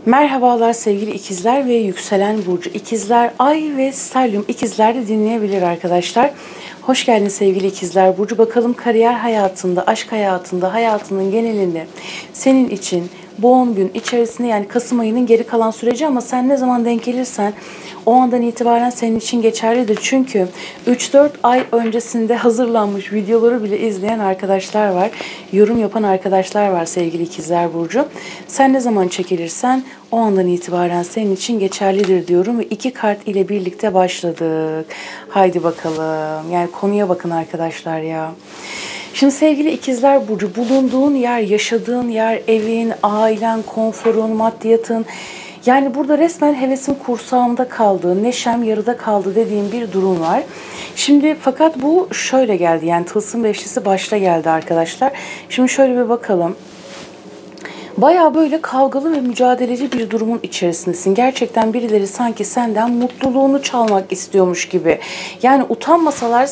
Merhabalar sevgili ikizler ve yükselen burcu ikizler, ay ve stelyum ikizler de dinleyebilir arkadaşlar. Hoş geldin sevgili ikizler burcu. Bakalım kariyer hayatında, aşk hayatında, hayatının genelinde senin için bu 10 gün içerisinde, yani Kasım ayının geri kalan süreci, ama sen ne zaman denk gelirsen o andan itibaren senin için geçerlidir. Çünkü 3-4 ay öncesinde hazırlanmış videoları bile izleyen arkadaşlar var. Yorum yapan arkadaşlar var sevgili ikizler burcu. Sen ne zaman çekilirsen o andan itibaren senin için geçerlidir diyorum ve 2 kart ile birlikte başladık. Haydi bakalım. Yani konuya bakın arkadaşlar ya. Şimdi sevgili ikizler burcu, bulunduğun yer, yaşadığın yer, evin, ailen, konforun, maddiyatın, yani burada resmen hevesim kursağımda kaldı, neşem yarıda kaldı dediğim bir durum var. Şimdi fakat bu şöyle geldi, yani tılsım beşlisi başta geldi arkadaşlar. Şimdi şöyle bir bakalım. Bayağı böyle kavgalı ve mücadeleci bir durumun içerisindesin. Gerçekten birileri sanki senden mutluluğunu çalmak istiyormuş gibi. Yani utanmasalar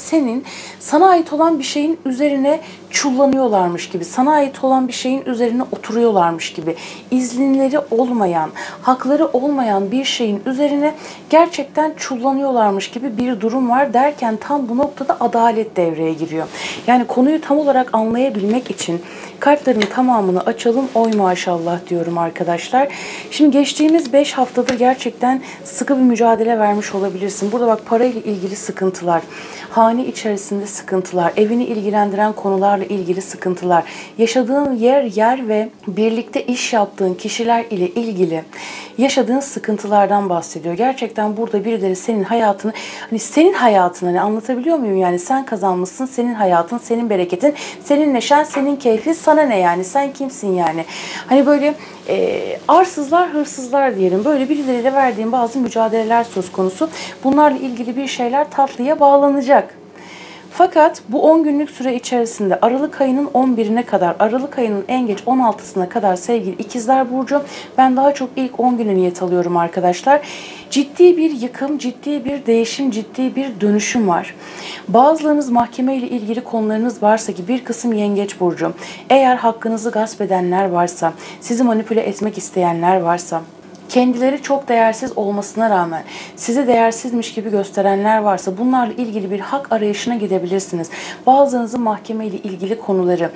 sana ait olan bir şeyin üzerine çullanıyorlarmış gibi. Sana ait olan bir şeyin üzerine oturuyorlarmış gibi. İzinleri olmayan, hakları olmayan bir şeyin üzerine gerçekten çullanıyorlarmış gibi bir durum var derken tam bu noktada adalet devreye giriyor. Yani konuyu tam olarak anlayabilmek için kartların tamamını açalım. Oy maşallah diyorum arkadaşlar. Şimdi geçtiğimiz 5 haftadır gerçekten sıkı bir mücadele vermiş olabilirsin. Burada bak, parayla ilgili sıkıntılar, hane içerisinde sıkıntılar, evini ilgilendiren konularla ilgili sıkıntılar, yaşadığın yer ve birlikte iş yaptığın kişiler ile ilgili yaşadığın sıkıntılardan bahsediyor. Gerçekten burada birileri senin hayatını, senin hayatını, anlatabiliyor muyum? Yani sen kazanmışsın, senin hayatın, senin bereketin, senin neşen, senin keyfin, sana ne yani? Sen kimsin yani? Hani böyle arsızlar, hırsızlar diyelim. Böyle birileriyle verdiğim bazı mücadeleler söz konusu. Bunlarla ilgili bir şeyler tatlıya bağlanacak. Fakat bu 10 günlük süre içerisinde Aralık ayının 11'ine kadar, Aralık ayının en geç 16'sına kadar sevgili ikizler burcu, ben daha çok ilk 10 güne niyet alıyorum arkadaşlar. Ciddi bir yıkım, ciddi bir değişim, ciddi bir dönüşüm var. Bazılarınız mahkeme ile ilgili konularınız varsa, ki bir kısım yengeç burcu, eğer hakkınızı gasp edenler varsa, sizi manipüle etmek isteyenler varsa, kendileri çok değersiz olmasına rağmen sizi değersizmiş gibi gösterenler varsa, bunlarla ilgili bir hak arayışına gidebilirsiniz. Bazılarınızın mahkeme ile ilgili konuları,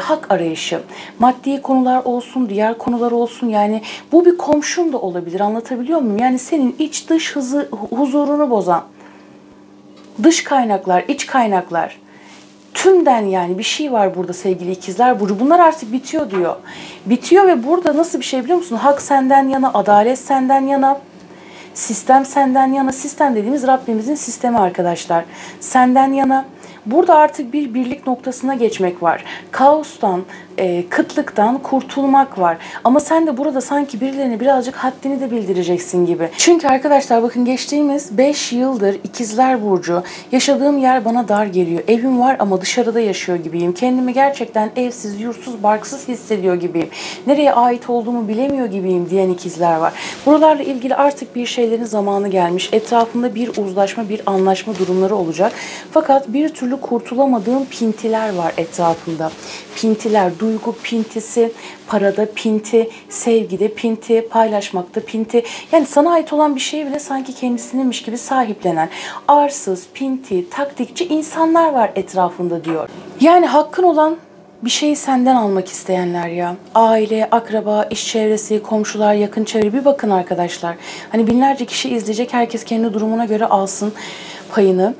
hak arayışı, maddi konular olsun, diğer konular olsun, yani bu bir komşun da olabilir, anlatabiliyor muyum? Yani senin iç dış huzurunu bozan dış kaynaklar, iç kaynaklar, tümden yani bir şey var burada sevgili ikizler burcu. Bunlar artık bitiyor diyor. Bitiyor ve burada nasıl bir şey biliyor musun? Hak senden yana, adalet senden yana, sistem senden yana. Sistem dediğimiz Rabbimizin sistemi arkadaşlar. Senden yana. Burada artık bir birlik noktasına geçmek var. Kaostan, kıtlıktan kurtulmak var. Ama sen de burada sanki birilerine birazcık haddini de bildireceksin gibi. Çünkü arkadaşlar bakın, geçtiğimiz 5 yıldır ikizler burcu, yaşadığım yer bana dar geliyor. Evim var ama dışarıda yaşıyor gibiyim. Kendimi gerçekten evsiz, yurtsuz, barksız hissediyor gibiyim. Nereye ait olduğumu bilemiyor gibiyim diyen ikizler var. Buralarla ilgili artık bir şeylerin zamanı gelmiş. Etrafında bir uzlaşma, bir anlaşma durumları olacak. Fakat bir türlü kurtulamadığım pintiler var etrafında. Pintiler, duygu pintisi, parada pinti, sevgide pinti, paylaşmakta pinti. Yani sana ait olan bir şeyi bile sanki kendisininmiş gibi sahiplenen arsız, pinti, taktikçi insanlar var etrafında diyor. Yani hakkın olan bir şeyi senden almak isteyenler ya. Aile, akraba, iş çevresi, komşular, yakın çevre. Bir bakın arkadaşlar. Hani binlerce kişi izleyecek, herkes kendi durumuna göre alsın payını.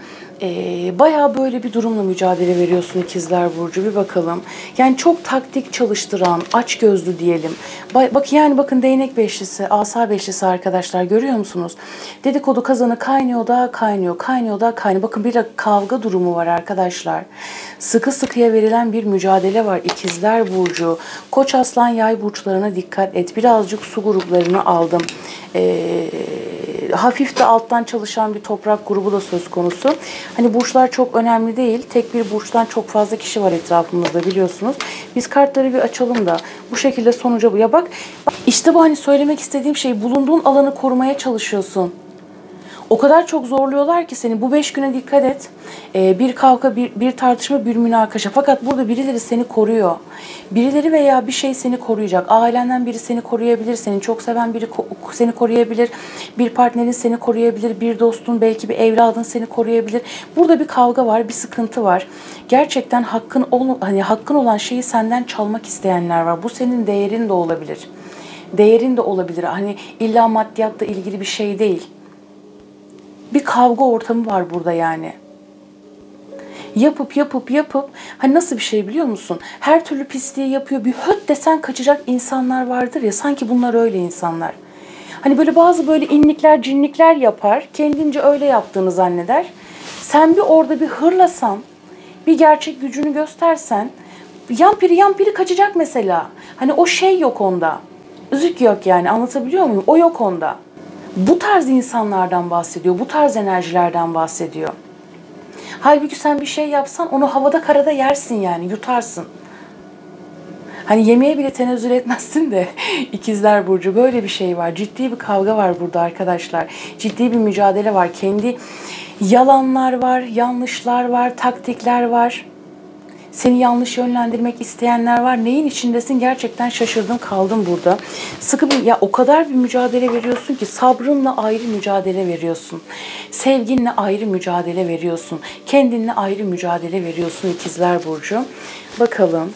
Bayağı böyle bir durumla mücadele veriyorsun ikizler burcu, bir bakalım. Yani çok taktik çalıştıran, açgözlü diyelim. Bak yani bakın, değnek beşlisi, asa beşlisi arkadaşlar, görüyor musunuz? Dedikodu kazanı kaynıyor da kaynıyor, kaynıyor da kaynıyor. Bakın bir de kavga durumu var arkadaşlar. Sıkı sıkıya verilen bir mücadele var ikizler burcu. Koç, aslan, yay burçlarına dikkat et. Birazcık su gruplarını aldım. Hafif de alttan çalışan bir toprak grubu da söz konusu. Hani burçlar çok önemli değil. Tek bir burçtan çok fazla kişi var etrafımızda, biliyorsunuz. Biz kartları bir açalım da bu şekilde sonuca bu. Ya bak işte bu, hani söylemek istediğim şey, bulunduğun alanı korumaya çalışıyorsun. O kadar çok zorluyorlar ki seni. Bu 5 güne dikkat et. Bir kavga, bir tartışma, bir münakaşa. Fakat burada birileri seni koruyor. Birileri veya bir şey seni koruyacak. Ailenden biri seni koruyabilir. Seni çok seven biri seni koruyabilir. Bir partnerin seni koruyabilir. Bir dostun, belki bir evladın seni koruyabilir. Burada bir kavga var, bir sıkıntı var. Gerçekten hakkın olan şeyi senden çalmak isteyenler var. Bu senin değerin de olabilir. Değerin de olabilir. Hani illa maddiyatla ilgili bir şey değil. Bir kavga ortamı var burada yani. Yapıp hani nasıl bir şey biliyor musun? Her türlü pisliği yapıyor. Bir höt desen kaçacak insanlar vardır ya, sanki bunlar öyle insanlar. Hani böyle bazı böyle inlikler, cinlikler yapar. Kendince öyle yaptığını zanneder. Sen bir orada bir hırlasan, bir gerçek gücünü göstersen, yampiri kaçacak mesela. Hani o şey yok onda. Üzük yok yani, anlatabiliyor muyum? O yok onda. Bu tarz insanlardan bahsediyor. Bu tarz enerjilerden bahsediyor. Halbuki sen bir şey yapsan onu havada karada yersin yani, yutarsın. Hani yemeğe bile tenezzül etmezsin de İkizler Burcu, böyle bir şey var. Ciddi bir kavga var burada arkadaşlar. Ciddi bir mücadele var. Kendi yalanlar var, yanlışlar var, taktikler var. Seni yanlış yönlendirmek isteyenler var. Neyin içindesin? Gerçekten şaşırdım kaldım burada. O kadar bir mücadele veriyorsun ki, sabrınla ayrı mücadele veriyorsun. Sevginle ayrı mücadele veriyorsun. Kendinle ayrı mücadele veriyorsun İkizler Burcu. Bakalım.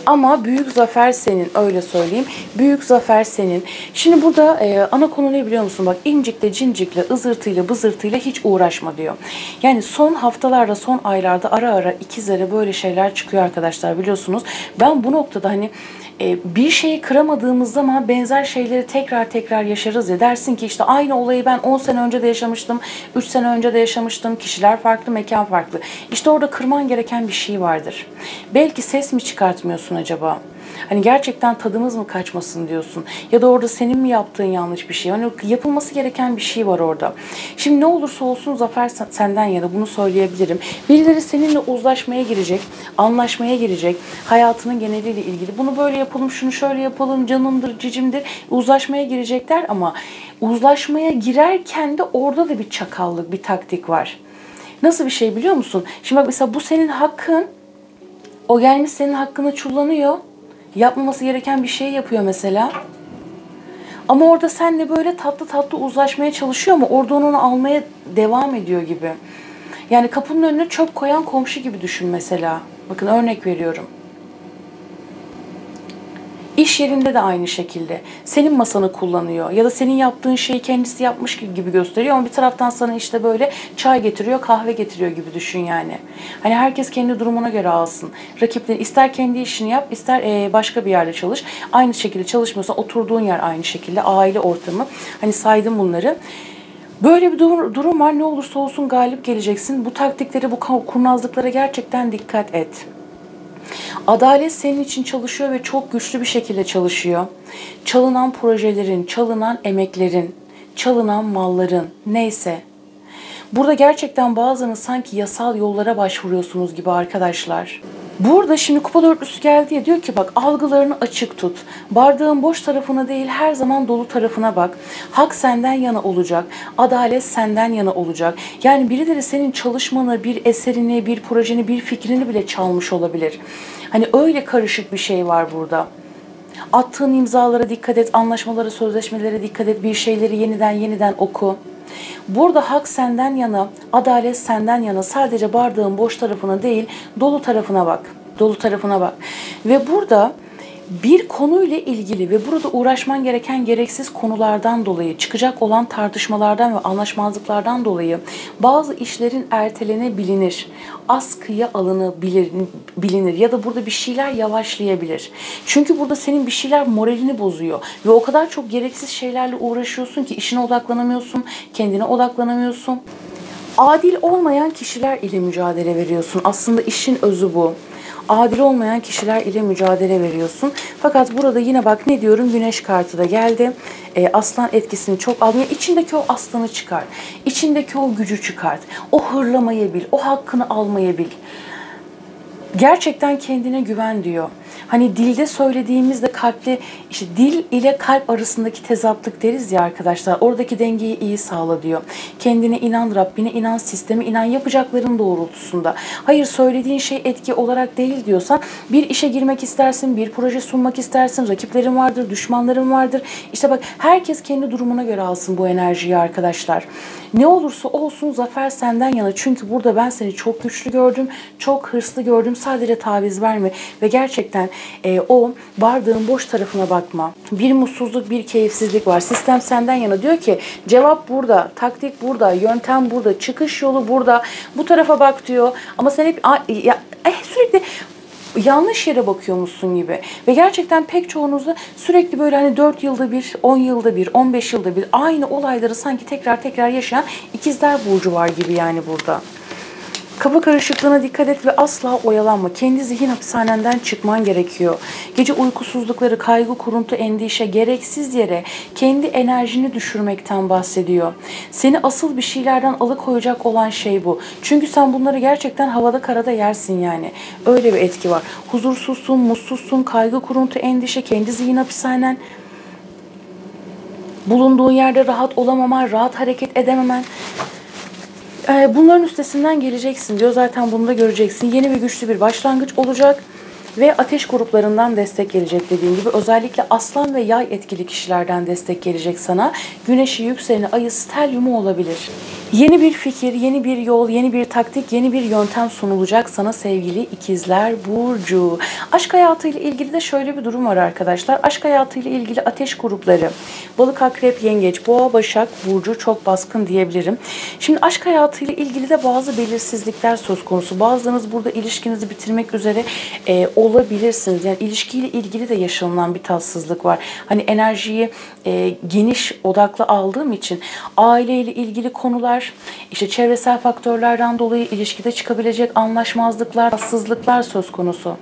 Ama büyük zafer senin, öyle söyleyeyim. Büyük zafer senin. Şimdi burada ana konu ne biliyor musun? Bak, incikle, cincikle, ızırtıyla, bızırtıyla hiç uğraşma diyor. Yani son haftalarda, son aylarda ara ara ikizlere böyle şeyler çıkıyor arkadaşlar, biliyorsunuz. Ben bu noktada hani bir şeyi kıramadığımız zaman benzer şeyleri tekrar yaşarız ya. Dersin ki işte aynı olayı ben 10 sene önce de yaşamıştım, 3 sene önce de yaşamıştım. Kişiler farklı, mekan farklı. İşte orada kırman gereken bir şey vardır. Belki ses mi çıkartmıyorsun acaba? Hani gerçekten tadımız mı kaçmasın diyorsun? Ya da orada senin mi yaptığın yanlış bir şey? Hani yapılması gereken bir şey var orada. Şimdi ne olursa olsun zafer senden yana, bunu söyleyebilirim. Birileri seninle uzlaşmaya girecek, anlaşmaya girecek. Hayatının geneliyle ilgili. Bunu böyle yapalım, şunu şöyle yapalım, canımdır, cicimdir. Uzlaşmaya girecekler ama uzlaşmaya girerken de orada da bir çakallık, bir taktik var. Nasıl bir şey biliyor musun? Şimdi bak mesela, bu senin hakkın. O gelmiş senin hakkını çullanıyor. Yapmaması gereken bir şey yapıyor mesela. Ama orada seninle böyle tatlı uzlaşmaya çalışıyor ama orada onu almaya devam ediyor gibi. Yani kapının önüne çöp koyan komşu gibi düşün mesela. Bakın, örnek veriyorum. İş yerinde de aynı şekilde. Senin masanı kullanıyor ya da senin yaptığın şeyi kendisi yapmış gibi gösteriyor ama bir taraftan sana işte böyle çay getiriyor, kahve getiriyor gibi düşün yani. Hani herkes kendi durumuna göre alsın. Rakipleri ister kendi işini yap, ister başka bir yerde çalış. Aynı şekilde çalışmıyorsan oturduğun yer aynı şekilde, aile ortamı. Hani saydım bunları. Böyle bir durum var. Ne olursa olsun galip geleceksin. Bu taktiklere, bu kurnazlıklara gerçekten dikkat et. Adalet senin için çalışıyor ve çok güçlü bir şekilde çalışıyor. Çalınan projelerin, çalınan emeklerin, çalınan malların, neyse. Burada gerçekten bazılarınız sanki yasal yollara başvuruyorsunuz gibi arkadaşlar. Burada şimdi kupa dörtlüsü geldi ya, diyor ki bak, algılarını açık tut. Bardağın boş tarafına değil, her zaman dolu tarafına bak. Hak senden yana olacak. Adalet senden yana olacak. Yani birileri senin çalışmanı, bir eserini, bir projeni, bir fikrini bile çalmış olabilir. Hani öyle karışık bir şey var burada. Attığın imzalara dikkat et, anlaşmalara, sözleşmelere dikkat et, bir şeyleri yeniden oku. Burada hak senden yana, adalet senden yana. Sadece bardağın boş tarafına değil, dolu tarafına bak. Dolu tarafına bak. Ve burada bir konuyla ilgili ve burada uğraşman gereken gereksiz konulardan dolayı, çıkacak olan tartışmalardan ve anlaşmazlıklardan dolayı bazı işlerin ertelenebilir, askıya alınabilir ya da burada bir şeyler yavaşlayabilir. Çünkü burada senin bir şeyler moralini bozuyor ve o kadar çok gereksiz şeylerle uğraşıyorsun ki işine odaklanamıyorsun, kendine odaklanamıyorsun. Adil olmayan kişiler ile mücadele veriyorsun. Aslında işin özü bu. Adil olmayan kişiler ile mücadele veriyorsun. Fakat burada yine bak ne diyorum, güneş kartı da geldi. Aslan etkisini çok almıyor. İçindeki o aslanı çıkar. İçindeki o gücü çıkart. O hırlamayı bil. O hakkını almayı bil. Gerçekten kendine güven diyor. Hani dilde söylediğimizde kalpli, işte dil ile kalp arasındaki tezatlık deriz ya arkadaşlar. Oradaki dengeyi iyi sağla diyor. Kendine inan, Rabbine inan, sisteme inan, yapacakların doğrultusunda. Hayır, söylediğin şey etki olarak değil diyorsan, bir işe girmek istersin, bir proje sunmak istersin, rakiplerin vardır, düşmanların vardır. İşte bak, herkes kendi durumuna göre alsın bu enerjiyi arkadaşlar. Ne olursa olsun zafer senden yana. Çünkü burada ben seni çok güçlü gördüm, çok hırslı gördüm. Sadece taviz verme ve gerçekten o bardağın boş tarafına bakma. Bir mutsuzluk, bir keyifsizlik var. Sistem senden yana. Diyor ki cevap burada, taktik burada, yöntem burada, çıkış yolu burada. Bu tarafa bak diyor. Ama sen hep sürekli yanlış yere bakıyormuşsun gibi. Ve gerçekten pek çoğunuzda sürekli böyle hani 4 yılda bir, 10 yılda bir, 15 yılda bir aynı olayları sanki tekrar tekrar yaşayan ikizler burcu var gibi yani burada. Kafa karışıklığına dikkat et ve asla oyalanma. Kendi zihin hapishanenden çıkman gerekiyor. Gece uykusuzlukları, kaygı, kuruntu, endişe, gereksiz yere kendi enerjini düşürmekten bahsediyor. Seni asıl bir şeylerden alıkoyacak olan şey bu. Çünkü sen bunları gerçekten havada karada yersin yani. Öyle bir etki var. Huzursuzsun, mutsuzsun, kaygı, kuruntu, endişe, kendi zihin hapishanen. Bulunduğun yerde rahat olamaman, rahat hareket edememen. Bunların üstesinden geleceksin diyor. Zaten bunu da göreceksin. Yeni ve güçlü bir başlangıç olacak. Ve ateş gruplarından destek gelecek dediğim gibi. Özellikle aslan ve yay etkili kişilerden destek gelecek sana. Güneşi, yükseleni, ayı, stelyumu olabilir. Yeni bir fikir, yeni bir yol, yeni bir taktik, yeni bir yöntem sunulacak sana sevgili ikizler burcu. Aşk hayatıyla ilgili de şöyle bir durum var arkadaşlar. Aşk hayatıyla ilgili ateş grupları. Balık, akrep, yengeç, boğa, başak burcu çok baskın diyebilirim. Şimdi aşk hayatıyla ilgili de bazı belirsizlikler söz konusu. Bazılarınız burada ilişkinizi bitirmek üzere olabilirsiniz. Yani ilişkiyle ilgili de yaşanılan bir tatsızlık var. Hani enerjiyi geniş odaklı aldığım için aileyle ilgili konular, işte çevresel faktörlerden dolayı ilişkide çıkabilecek anlaşmazlıklar, tatsızlıklar söz konusu.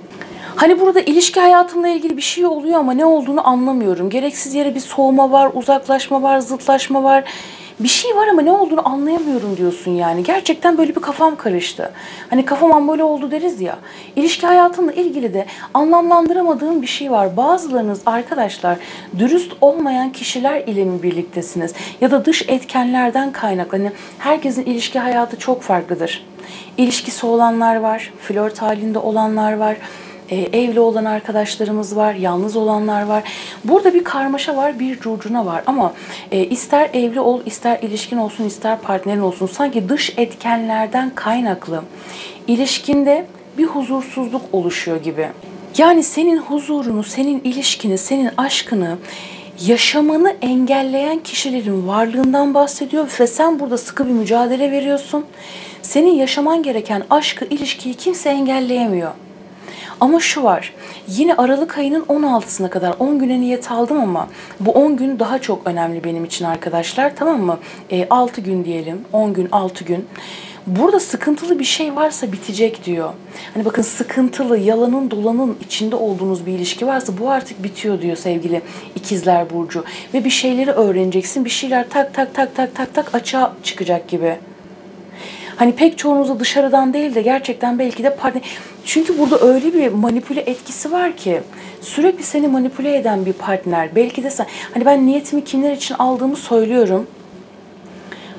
Hani burada ilişki hayatımla ilgili bir şey oluyor ama ne olduğunu anlamıyorum. Gereksiz yere bir soğuma var, uzaklaşma var, zıtlaşma var. Bir şey var ama ne olduğunu anlayamıyorum diyorsun yani. Gerçekten böyle bir kafam karıştı. Hani kafam böyle oldu deriz ya. İlişki hayatınla ilgili de anlamlandıramadığım bir şey var. Bazılarınız arkadaşlar dürüst olmayan kişiler ile mi birliktesiniz? Ya da dış etkenlerden kaynaklı. Hani herkesin ilişki hayatı çok farklıdır. İlişkisi olanlar var, flört halinde olanlar var. Evli olan arkadaşlarımız var, yalnız olanlar var. Burada bir karmaşa var, bir curcuna var ama ister evli ol, ister ilişkin olsun, ister partnerin olsun sanki dış etkenlerden kaynaklı ilişkinde bir huzursuzluk oluşuyor gibi. Yani senin huzurunu, senin ilişkini, senin aşkını yaşamanı engelleyen kişilerin varlığından bahsediyor ve sen burada sıkı bir mücadele veriyorsun. Senin yaşaman gereken aşkı, ilişkiyi kimse engelleyemiyor. Ama şu var, yine Aralık ayının 16'sına kadar 10 güne niyet aldım ama bu 10 gün daha çok önemli benim için arkadaşlar, tamam mı? 6 gün diyelim, 10 gün, 6 gün. Burada sıkıntılı bir şey varsa bitecek diyor. Hani bakın, sıkıntılı, yalanın dolanın içinde olduğunuz bir ilişki varsa bu artık bitiyor diyor sevgili ikizler burcu. Ve bir şeyleri öğreneceksin, bir şeyler tak tak tak tak tak tak açığa çıkacak gibi. Hani pek çoğunuzda dışarıdan değil de gerçekten belki de partner. Çünkü burada öyle bir manipüle etkisi var ki sürekli seni manipüle eden bir partner. Belki de sen, hani ben niyetimi kimler için aldığımı söylüyorum.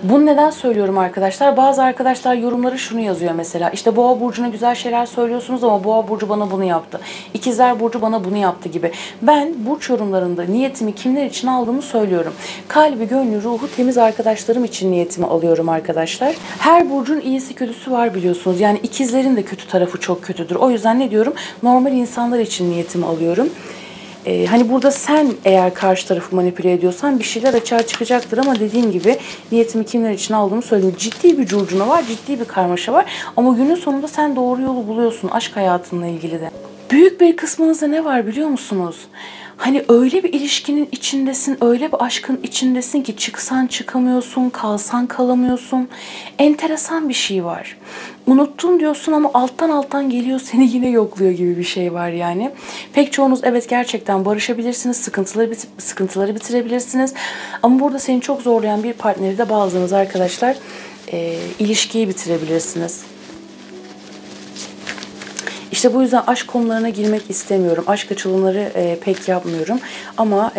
Bunu neden söylüyorum arkadaşlar? Bazı arkadaşlar yorumları şunu yazıyor mesela. İşte Boğa burcuna güzel şeyler söylüyorsunuz ama Boğa burcu bana bunu yaptı. İkizler burcu bana bunu yaptı gibi. Ben burç yorumlarında niyetimi kimler için aldığımı söylüyorum. Kalbi, gönlü, ruhu temiz arkadaşlarım için niyetimi alıyorum arkadaşlar. Her burcun iyisi kötüsü var biliyorsunuz. Yani ikizlerin de kötü tarafı çok kötüdür. O yüzden ne diyorum? Normal insanlar için niyetimi alıyorum. Hani burada sen eğer karşı tarafı manipüle ediyorsan bir şeyler açığa çıkacaktır ama dediğim gibi niyetimi kimler için aldığımı söyledim. Ciddi bir curcuna var, ciddi bir karmaşa var ama günün sonunda sen doğru yolu buluyorsun aşk hayatınla ilgili de. Büyük bir kısmınızda ne var biliyor musunuz? Hani öyle bir ilişkinin içindesin, öyle bir aşkın içindesin ki çıksan çıkamıyorsun, kalsan kalamıyorsun. Enteresan bir şey var. Unuttum diyorsun ama alttan alttan geliyor, seni yine yokluyor gibi bir şey var yani. Pek çoğunuz evet gerçekten barışabilirsiniz, sıkıntıları bitirebilirsiniz. Ama burada seni çok zorlayan bir partneri de bazılarınız arkadaşlar ilişkiyi bitirebilirsiniz. İşte bu yüzden aşk konularına girmek istemiyorum. Aşk açılımları pek yapmıyorum. Ama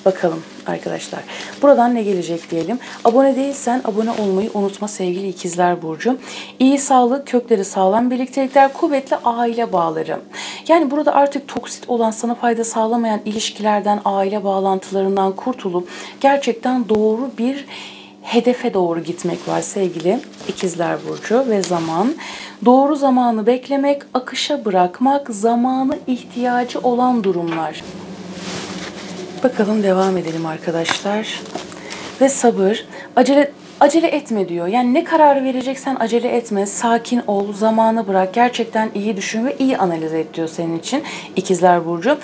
bakalım arkadaşlar. Buradan ne gelecek diyelim. Abone değilsen abone olmayı unutma sevgili ikizler burcu. İyi sağlık, kökleri sağlam birliktelikler, kuvvetli aile bağları. Yani burada artık toksit olan, sana fayda sağlamayan ilişkilerden, aile bağlantılarından kurtulup gerçekten doğru bir hedefe doğru gitmek var sevgili ikizler burcu ve zaman. Doğru zamanı beklemek, akışa bırakmak, zamanı ihtiyacı olan durumlar. Bakalım devam edelim arkadaşlar. Ve sabır, acele etme diyor. Yani ne kararı vereceksen acele etme, sakin ol, zamanı bırak, gerçekten iyi düşün ve iyi analiz et diyor senin için ikizler burcu.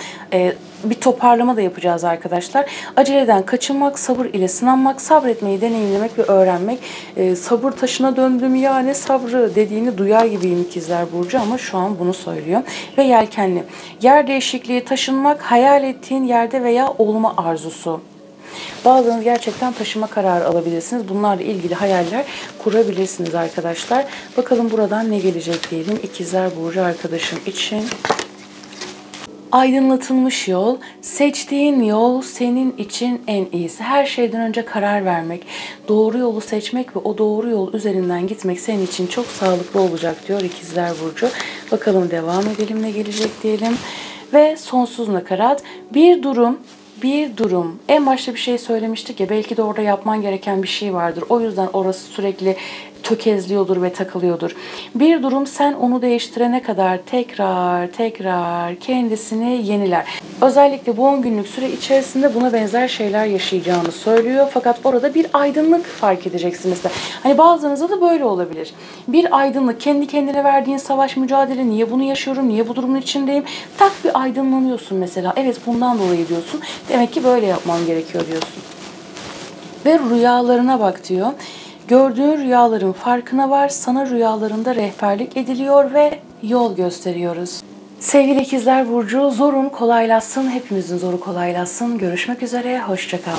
Bir toparlama da yapacağız arkadaşlar. Aceleden kaçınmak, sabır ile sınanmak, sabretmeyi deneyimlemek ve öğrenmek. Sabır taşına döndüm ya ne sabrı dediğini duyar gibiyim ikizler burcu ama şu an bunu söylüyor. Ve yelkenli. Yer değişikliği, taşınmak, hayal ettiğin yerde veya olma arzusu. Bazılarınız gerçekten taşıma kararı alabilirsiniz. Bunlarla ilgili hayaller kurabilirsiniz arkadaşlar. Bakalım buradan ne gelecek diyelim ikizler burcu arkadaşım için. Aydınlatılmış yol, seçtiğin yol senin için en iyisi. Her şeyden önce karar vermek, doğru yolu seçmek ve o doğru yol üzerinden gitmek senin için çok sağlıklı olacak diyor ikizler burcu. Bakalım devam edelim ne gelecek diyelim. Ve sonsuz nakarat, bir durum. En başta bir şey söylemiştik ya, belki de orada yapman gereken bir şey vardır. O yüzden orası sürekli tökezliyordur ve takılıyordur. Bir durum sen onu değiştirene kadar tekrar kendisini yeniler. Özellikle bu 10 günlük süre içerisinde buna benzer şeyler yaşayacağını söylüyor. Fakat orada bir aydınlık fark edeceksin mesela. Hani bazılarınızda da böyle olabilir. Bir aydınlık, kendi kendine verdiğin savaş, mücadele, niye bunu yaşıyorum, niye bu durumun içindeyim? Tak bir aydınlanıyorsun mesela. Evet bundan dolayı diyorsun. Demek ki böyle yapmam gerekiyor diyorsun. Ve rüyalarına bak diyor. Gördüğün rüyaların farkına var, sana rüyalarında rehberlik ediliyor ve yol gösteriyoruz. Sevgili ikizler burcu, zorun kolaylaşsın, hepimizin zoru kolaylaşsın. Görüşmek üzere, hoşça kal.